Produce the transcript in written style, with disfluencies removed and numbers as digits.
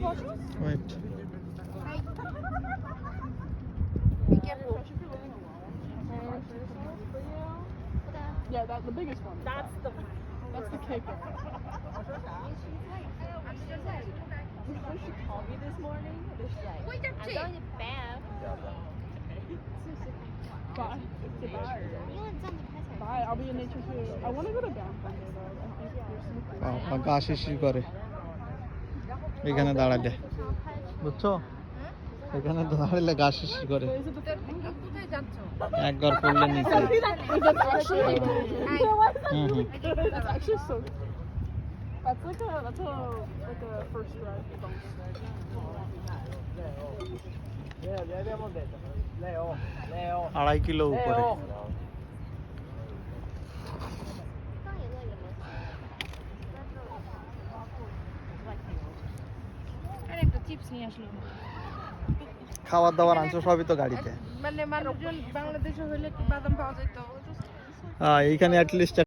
Wait. Be careful. Yeah, that's the biggest one. That's the kicker. When she called me this morning, she's like, Wait up, I'm going to bath. Bye. Goodbye. Bye. I'll be in nature too. I want to go to Banff one day though. I think there's some. গা শিরশির করে এখানে দাঁড়ালে বুঝছো এখানে দাঁড়ালে গা শিরশির করে কোথায় যাচ্ছ? একবার পড়লে নিচে That's actually so. That's like a first ride. আড়াই কিলো উপরে আরে একটা চিপস নিয়ে আসলো। খাবার দাবার আনছো সবই তো গাড়িতে মানে মানুষজন বাংলাদেশে হইলে বাদাম পাওয়া যেত। এইখানে অ্যাটলিস্ট